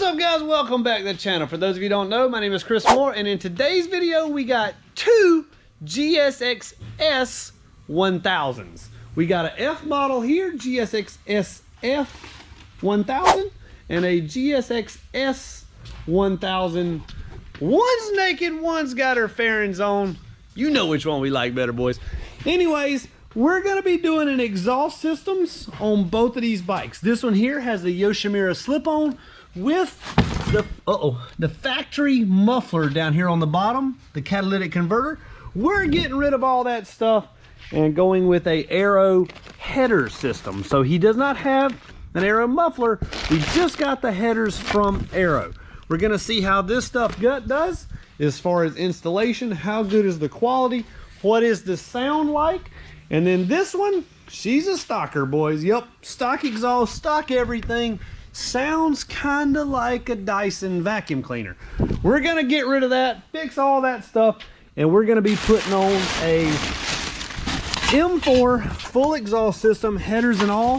What's up, guys? Welcome back to the channel. For those of you who don't know, my name is Chris Moore, and in today's video we got two GSXS 1000s. We got an F model here, GSXS F 1000, and a GSXS 1000. One's naked, one's got her fairings on. You know which one we like better, boys. Anyways, we're gonna be doing an exhaust systems on both of these bikes. This one here has the Yoshimura slip-on with the factory muffler down here on the bottom, the catalytic converter. We're getting rid of all that stuff and going with a aero header system. So he does not have an aero muffler. We just got the headers from Aero. We're gonna see how this stuff does as far as installation, how good is the quality, what is the sound like. And then this one, she's a stocker, boys. Yep, stock exhaust, stock everything. Sounds kind of like a Dyson vacuum cleaner. We're gonna get rid of that, fix all that stuff, and we're gonna be putting on a M4 full exhaust system, headers and all,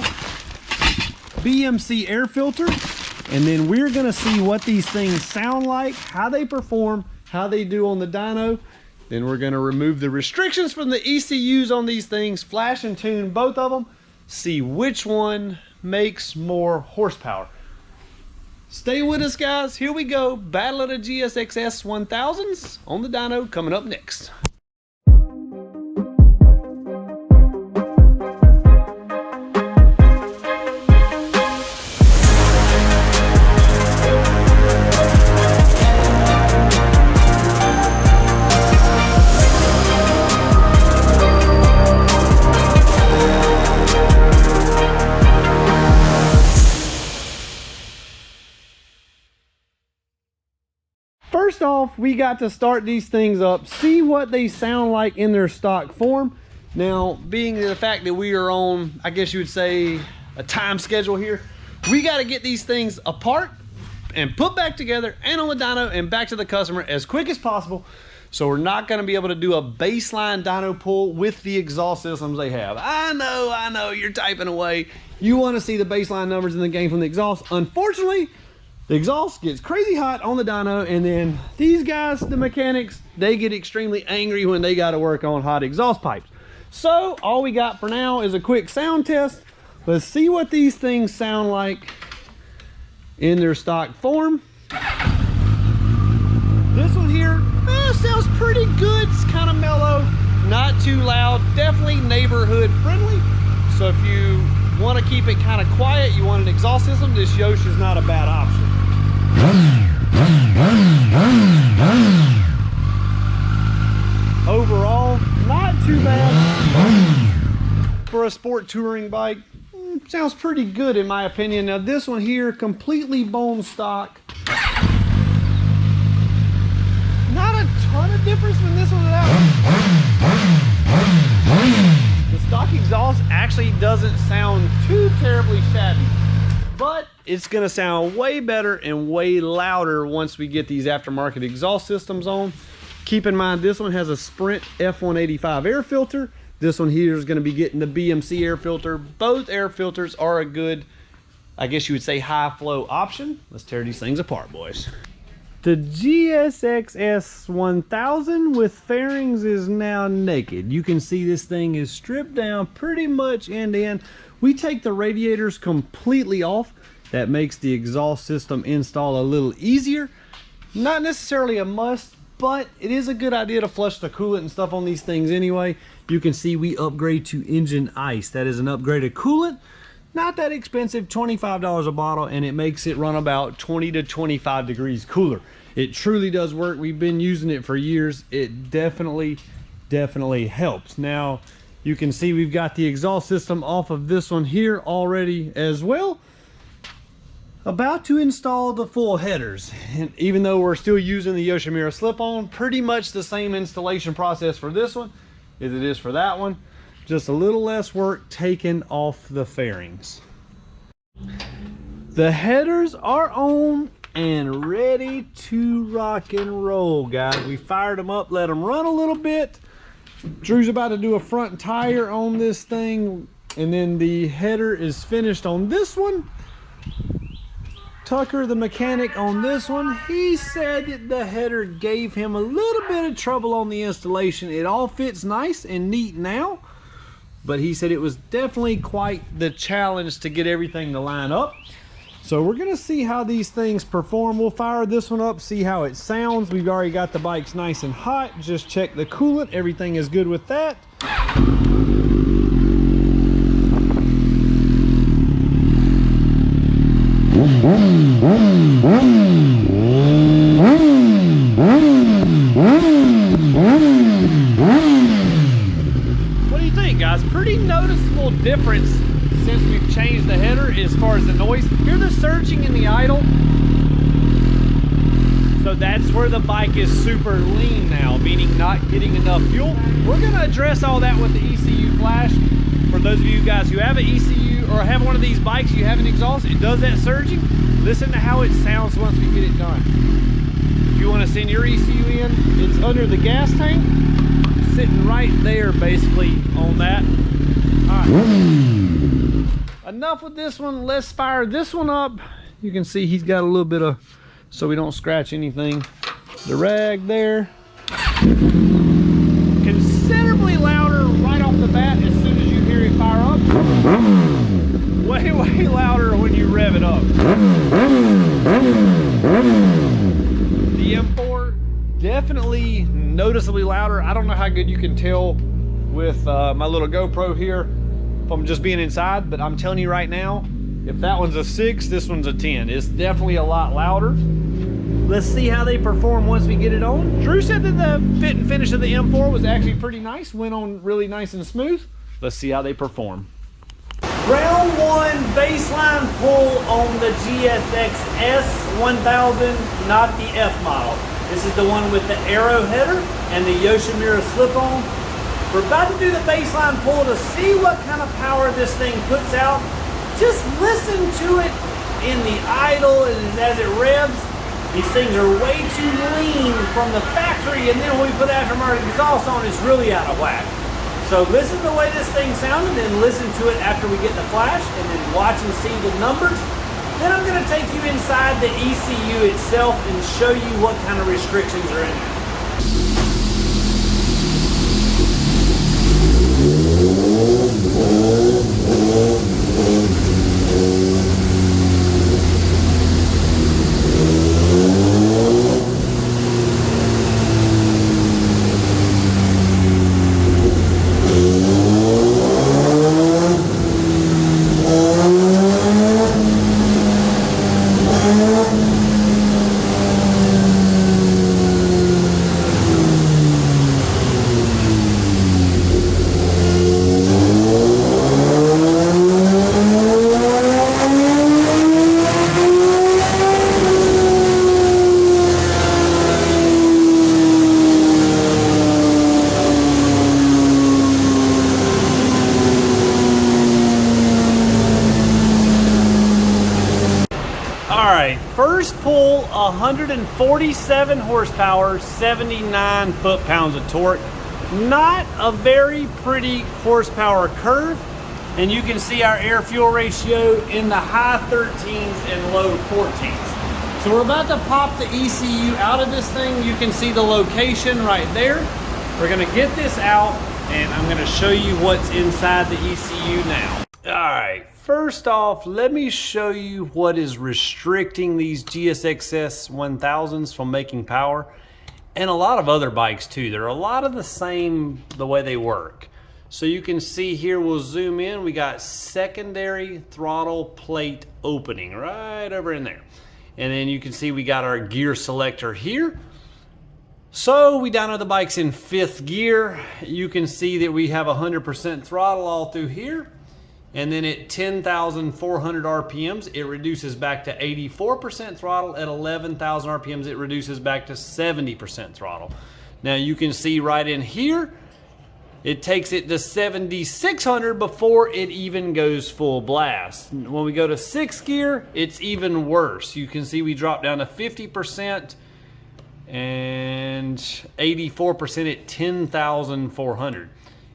BMC air filter, and then we're gonna see what these things sound like, how they perform, how they do on the dyno. Then we're gonna remove the restrictions from the ECUs on these things, flash and tune both of them, see which one makes more horsepower. Stay with us, guys. Here we go. Battle of the GSXS 1000s on the dyno coming up next. First off, we got to start these things up, see what they sound like in their stock form. Now, being the fact that we are on, I guess you would say, a time schedule here, we got to get these things apart and put back together and on the dyno and back to the customer as quick as possible. So we're not going to be able to do a baseline dyno pull with the exhaust systems they have. I know, you're typing away. You want to see the baseline numbers in the game from the exhaust. Unfortunately, the exhaust gets crazy hot on the dyno, and then these guys, the mechanics, they get extremely angry when they got to work on hot exhaust pipes. So all we got for now is a quick sound test. Let's see what these things sound like in their stock form. This one here sounds pretty good. It's kind of mellow, not too loud, definitely neighborhood friendly. So if you want to keep it kind of quiet, you want an exhaust system, this Yosh is not a bad option. Overall, not too bad for a sport touring bike. Sounds pretty good in my opinion. Now this one here, completely bone stock. Not a ton of difference from this one to that one. The stock exhaust actually doesn't sound too terribly shabby, but it's gonna sound way better and way louder once we get these aftermarket exhaust systems on. Keep in mind, this one has a Sprint F185 air filter. This one here is gonna be getting the BMC air filter. Both air filters are a good, I guess you would say, high flow option. Let's tear these things apart, boys. The GSXS 1000 with fairings is now naked. You can see this thing is stripped down pretty much end to end. We take the radiators completely off. That makes the exhaust system install a little easier. Not necessarily a must, but it is a good idea to flush the coolant and stuff on these things anyway. You can see we upgrade to engine ice. That is an upgraded coolant. Not that expensive, $25 a bottle, and it makes it run about 20 to 25 degrees cooler. It truly does work. We've been using it for years. It definitely helps. Now, you can see we've got the exhaust system off of this one here already as well. About to install the full headers. And even though we're still using the Yoshimura slip-on, pretty much the same installation process for this one as it is for that one. Just a little less work taking off the fairings. The headers are on and ready to rock and roll, guys. We fired them up, let them run a little bit. Drew's about to do a front tire on this thing, and then the header is finished on this one. Tucker, the mechanic on this one, he said that the header gave him a little bit of trouble on the installation. It all fits nice and neat now, but he said it was definitely quite the challenge to get everything to line up. So we're gonna see how these things perform. We'll fire this one up, see how it sounds. We've already got the bikes nice and hot. Just check the coolant, everything is good with that. What do you think, guys? Pretty noticeable difference since we've changed the header as far as the noise. Hear the surging in the idle? So that's where the bike is super lean now, meaning not getting enough fuel. We're gonna address all that with the ECU Flash. For those of you guys who have an ECU or have one of these bikes, you have an exhaust, it does that surging. Listen to how it sounds once we get it done. If you wanna send your ECU in, it's under the gas tank, sitting right there basically on that. All right. Enough with this one, let's fire this one up. You can see he's got a little bit of, so we don't scratch anything, the rag there. Considerably louder right off the bat as soon as you hear it fire up. Way, way louder when you rev it up. The M4, definitely noticeably louder. I don't know how good you can tell with my little GoPro here from just being inside, but I'm telling you right now, if that one's a 6, this one's a 10. It's definitely a lot louder. Let's see how they perform once we get it on. Drew said that the fit and finish of the M4 was actually pretty nice, went on really nice and smooth. Let's see how they perform. Round 1 baseline pull on the GSX-S 1000, not the F model. This is the one with the arrow header and the Yoshimura slip-on. We're about to do the baseline pull to see what kind of power this thing puts out. Just listen to it in the idle and as it revs. These things are way too lean from the factory, and then when we put aftermarket exhaust on, it's really out of whack. So listen to the way this thing sounded and listen to it after we get the flash, and then watch and see the numbers. Then I'm gonna take you inside the ECU itself and show you what kind of restrictions are in there. First pull, 147 horsepower, 79 foot-pounds of torque. Not a very pretty horsepower curve, and you can see our air-fuel ratio in the high 13s and low 14s. So we're about to pop the ECU out of this thing. You can see the location right there. We're gonna get this out, and I'm gonna show you what's inside the ECU now. All right, first off, let me show you what is restricting these GSXS 1000s from making power, and a lot of other bikes too. They're a lot of the same the way they work. So you can see here, we'll zoom in, we got secondary throttle plate opening right over in there. And then you can see we got our gear selector here. So we dyno the bikes in 5th gear. You can see that we have 100% throttle all through here. And then at 10,400 RPMs, it reduces back to 84% throttle. At 11,000 RPMs, it reduces back to 70% throttle. Now you can see right in here, it takes it to 7,600 before it even goes full blast. When we go to 6th gear, it's even worse. You can see we drop down to 50% and 84% at 10,400.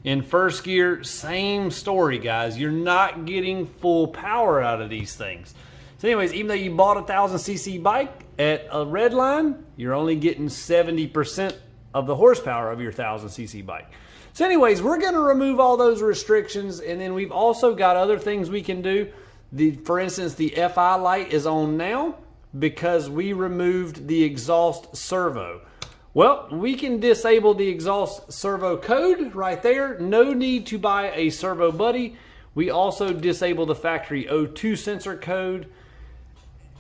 In 1st gear, same story, guys. You're not getting full power out of these things. So anyways, even though you bought a 1000cc bike at a red line, you're only getting 70% of the horsepower of your 1000cc bike. So anyways, we're gonna remove all those restrictions, and then we've also got other things we can do. For instance, the FI light is on now because we removed the exhaust servo. Well, we can disable the exhaust servo code right there. No need to buy a servo buddy. We also disable the factory O2 sensor code.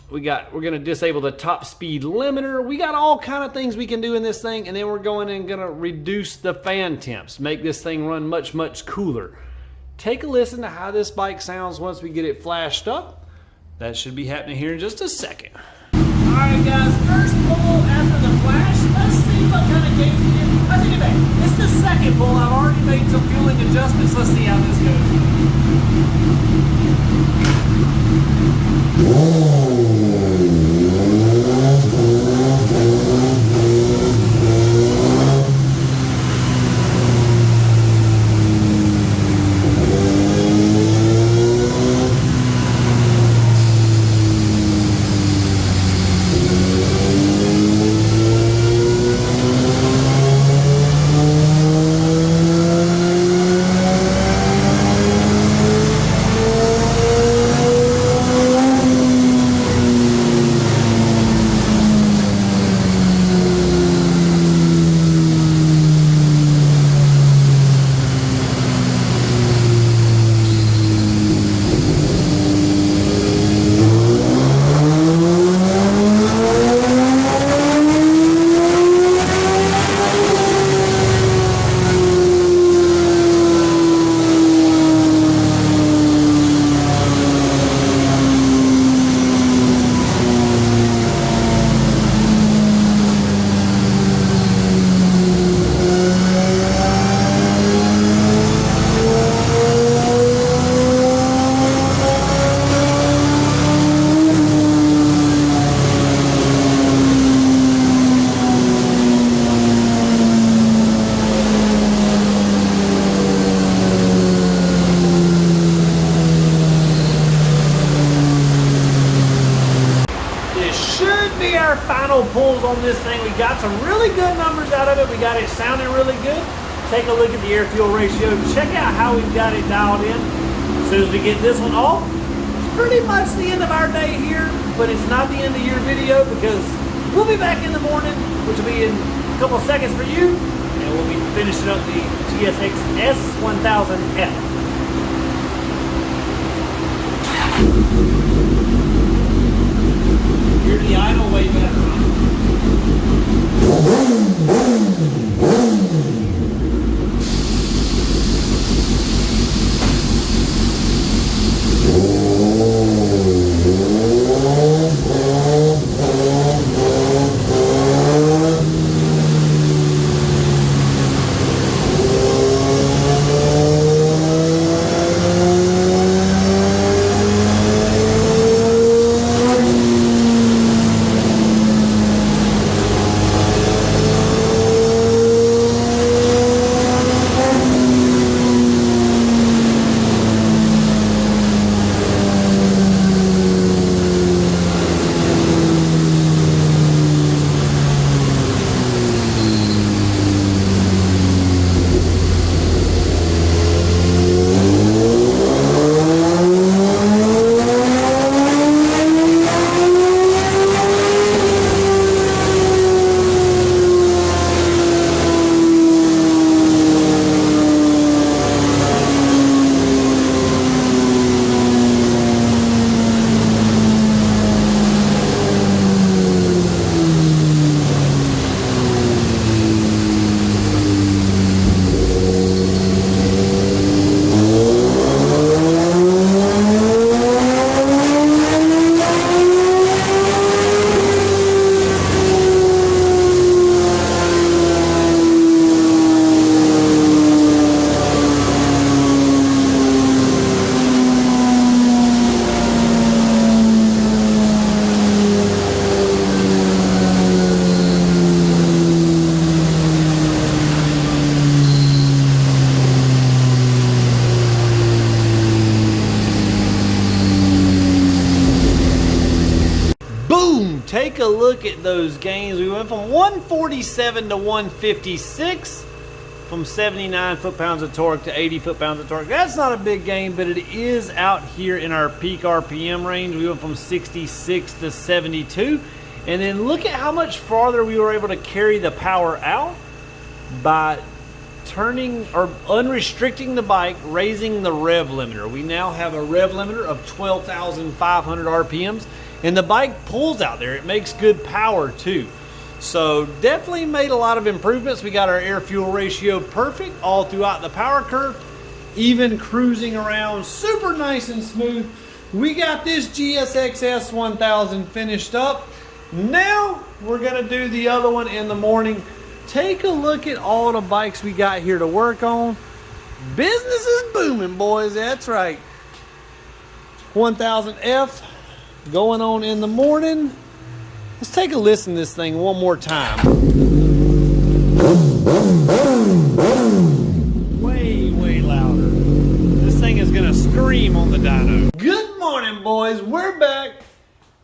We're gonna disable the top speed limiter. We got all kind of things we can do in this thing, and then we're going and gonna reduce the fan temps, make this thing run much, much cooler. Take a listen to how this bike sounds once we get it flashed up. That should be happening here in just a second. All right, guys, first pull after the flash. Let's see what kind of gauge we get. I take it back. It's the second pull. I've already made some fueling adjustments. Let's see how this goes. Final pulls on this thing. We got some really good numbers out of it. We got it sounding really good. Take a look at the air fuel ratio. Check out how we've got it dialed in. As soon as we get this one off, it's pretty much the end of our day here, but it's not the end of your video because we'll be back in the morning, which will be in a couple seconds for you, and we'll be finishing up the GSX-S 1000F. Hear the idle way better. look at those gains. We went from 147 to 156, from 79 foot-pounds of torque to 80 foot-pounds of torque. That's not a big gain, but it is out here in our peak RPM range. We went from 66 to 72. And then look at how much farther we were able to carry the power out by turning or unrestricting the bike, raising the rev limiter. We now have a rev limiter of 12,500 RPMs, and the bike pulls out there. It makes good power too. So definitely made a lot of improvements. We got our air-fuel ratio perfect all throughout the power curve, even cruising around super nice and smooth. We got this GSXS 1000 finished up. Now we're gonna do the other one in the morning. Take a look at all the bikes we got here to work on. Business is booming, boys. That's right. 1000F going on in the morning. Let's take a listen to this thing one more time. Way, way louder. This thing is gonna scream on the dyno. Good morning, boys. We're back.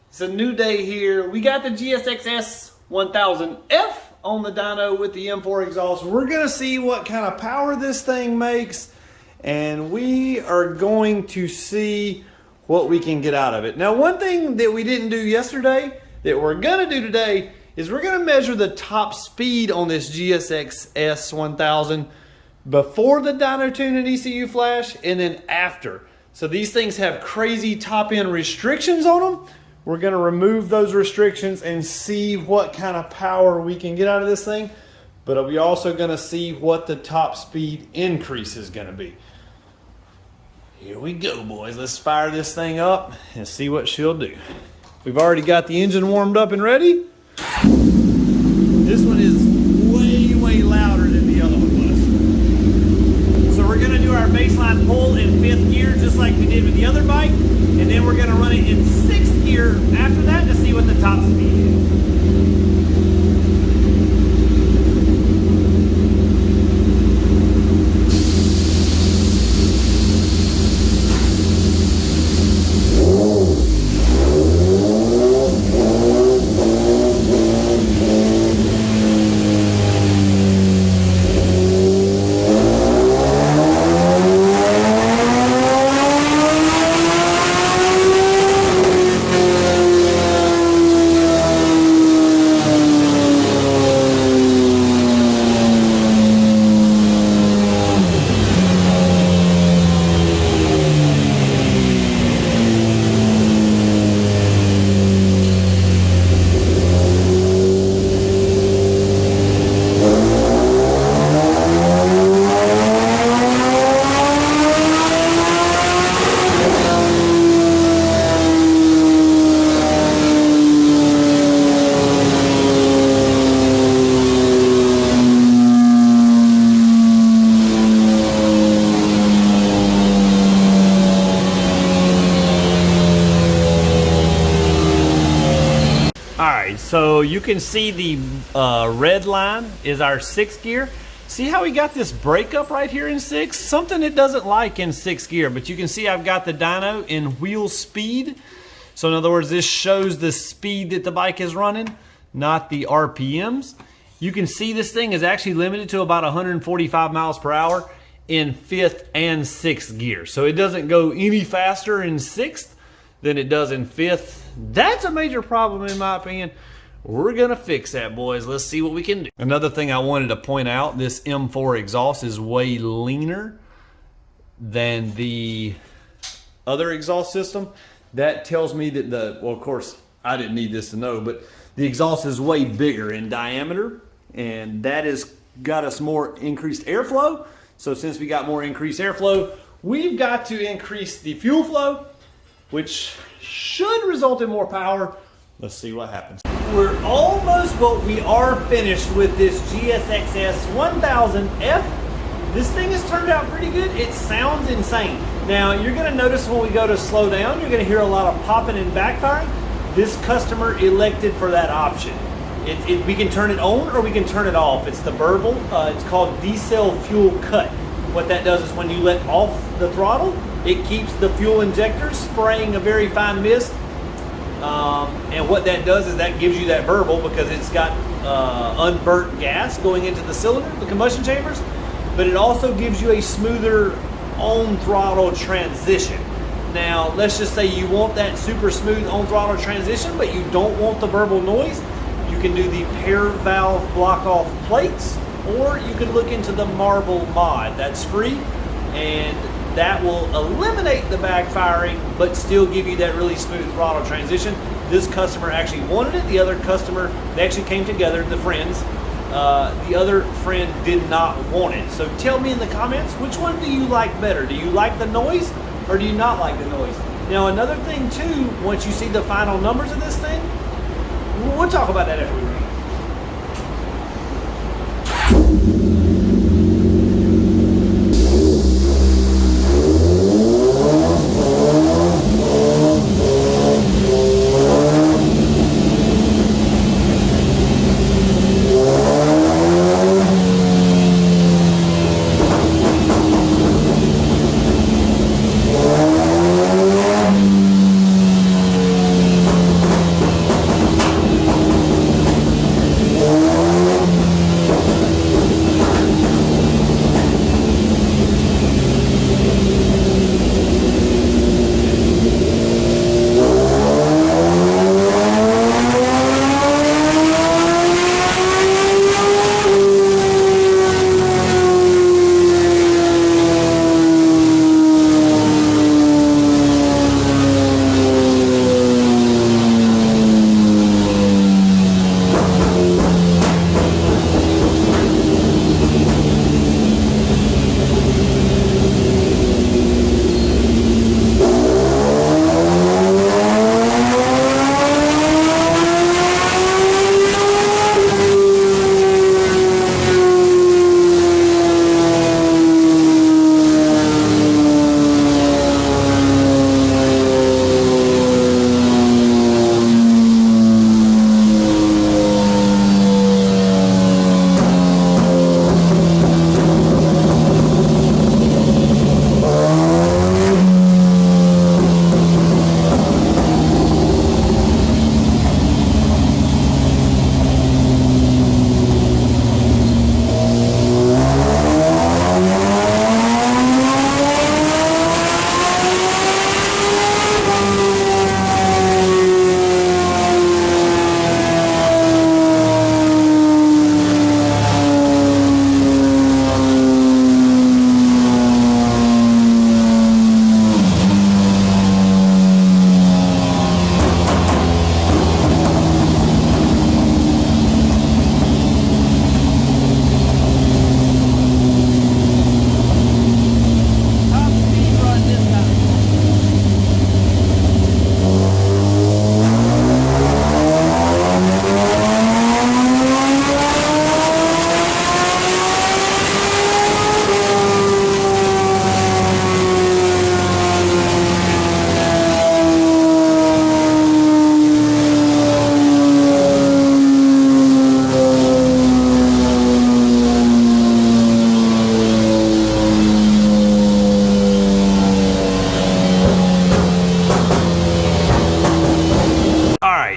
It's a new day here. We got the GSXS 1000F on the dyno with the M4 exhaust. We're gonna see what kind of power this thing makes, and we are going to see what we can get out of it. Now, one thing that we didn't do yesterday that we're gonna do today is we're gonna measure the top speed on this GSXS 1000 before the dyno tune and ECU Flash, and then after. So these things have crazy top end restrictions on them. We're gonna remove those restrictions and see what kind of power we can get out of this thing. But we're also gonna see what the top speed increase is gonna be. Here we go, boys. Let's fire this thing up and see what she'll do. We've already got the engine warmed up and ready. This one is way, way louder than the other one was. So we're gonna do our baseline pull in 5th gear, just like we did with the other bike. And then we're gonna run it in 6th gear after that to see what the top speed is. So you can see the red line is our 6th gear. See how we got this breakup right here in 6? Something it doesn't like in 6th gear, but you can see I've got the dyno in wheel speed. So in other words, this shows the speed that the bike is running, not the RPMs. You can see this thing is actually limited to about 145 miles per hour in 5th and 6th gear. So it doesn't go any faster in 6th than it does in 5th. That's a major problem in my opinion. We're gonna fix that, boys. Let's see what we can do. Another thing I wanted to point out, this M4 exhaust is way leaner than the other exhaust system. That tells me that well, of course, I didn't need this to know, but the exhaust is way bigger in diameter, and that has got us more increased airflow. So since we got more increased airflow, we've got to increase the fuel flow, which should result in more power. Let's see what happens. We're almost, but we are finished with this GSXS 1000F. This thing has turned out pretty good. It sounds insane. Now, you're gonna notice when we go to slow down, you're gonna hear a lot of popping and backfiring. This customer elected for that option. We can turn it on or we can turn it off. It's the burble. It's called decel fuel cut. What that does is when you let off the throttle, it keeps the fuel injectors spraying a very fine mist. And what that does is that gives you that burble because it's got unburnt gas going into the cylinder, the combustion chambers, but it also gives you a smoother on throttle transition. Now, let's just say you want that super smooth on throttle transition, but you don't want the burble noise. You can do the pair valve block off plates, or you can look into the marble mod. That's free, and that will eliminate the backfiring, but still give you that really smooth throttle transition. This customer actually wanted it. The other customer, they actually came together, the friends. The other friend did not want it. So tell me in the comments, which one do you like better? Do you like the noise or do you not like the noise? Now, another thing too, once you see the final numbers of this thing, we'll talk about that after we run it.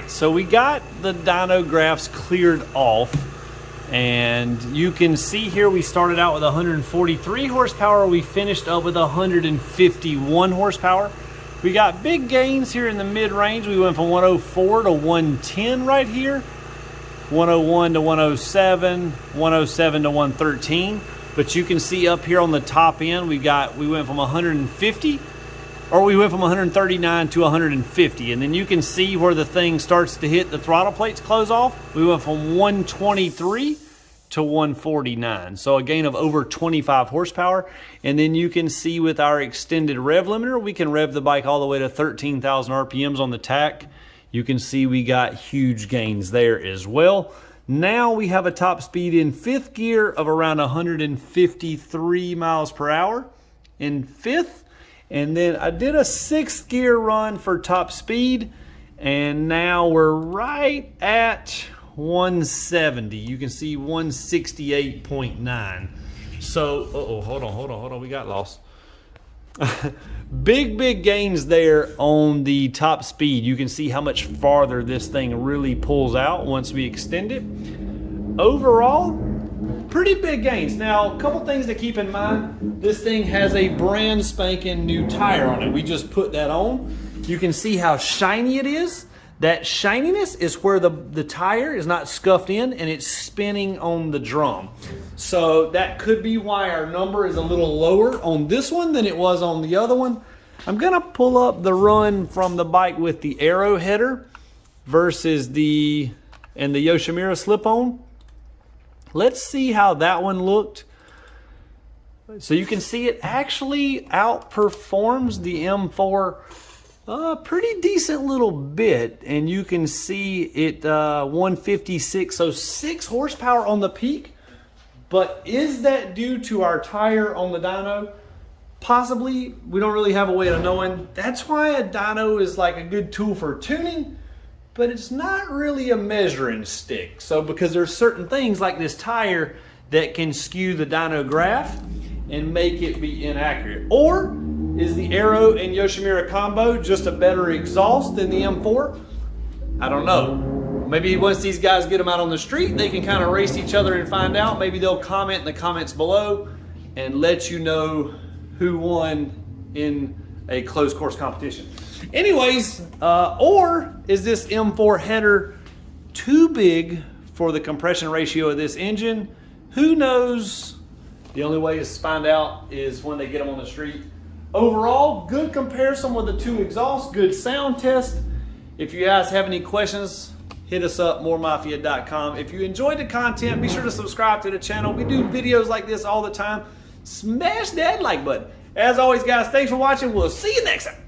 So we got the dyno graphs cleared off, and you can see here we started out with 143 horsepower. We finished up with 151 horsepower. We got big gains here in the mid-range. We went from 104 to 110 right here, 101 to 107, 107 to 113. But you can see up here on the top end, we went from 150, or we went from 139 to 150. And then you can see where the thing starts to hit the throttle plates close off. We went from 123 to 149. So a gain of over 25 horsepower. And then you can see with our extended rev limiter, we can rev the bike all the way to 13,000 RPMs on the tack. You can see we got huge gains there as well. Now we have a top speed in fifth gear of around 153 miles per hour in fifth. And then I did a sixth gear run for top speed, and now we're right at 170. You can see 168.9. So, hold on, we got lost. Big gains there on the top speed. You can see how much farther this thing really pulls out once we extend it. Overall, pretty big gains. Now, a couple things to keep in mind. This thing has a brand spanking new tire on it. We just put that on. You can see how shiny it is. That shininess is where the tire is not scuffed in and it's spinning on the drum. So that could be why our number is a little lower on this one than it was on the other one. I'm gonna pull up the run from the bike with the Aero header versus the Yoshimura slip-on. Let's see how that one looked. So you can see it actually outperforms the M4 a pretty decent little bit, and you can see it 156, so 6 horsepower on the peak. But is that due to our tire on the dyno? Possibly. We don't really have a way of knowing. That's why a dyno is like a good tool for tuning, but it's not really a measuring stick. So because there's certain things like this tire that can skew the dyno graph and make it be inaccurate. Or is the Aero and Yoshimura combo just a better exhaust than the M4? I don't know. Maybe once these guys get them out on the street, they can kind of race each other and find out. Maybe they'll comment in the comments below and let you know who won in a closed course competition. Anyways, or is this M4 header too big for the compression ratio of this engine? Who knows? The only way to find out is when they get them on the street. Overall, good comparison with the 2 exhausts, good sound test. If you guys have any questions, hit us up, mooremafia.com. If you enjoyed the content, be sure to subscribe to the channel. We do videos like this all the time. Smash that like button. As always, guys, thanks for watching. We'll see you next time.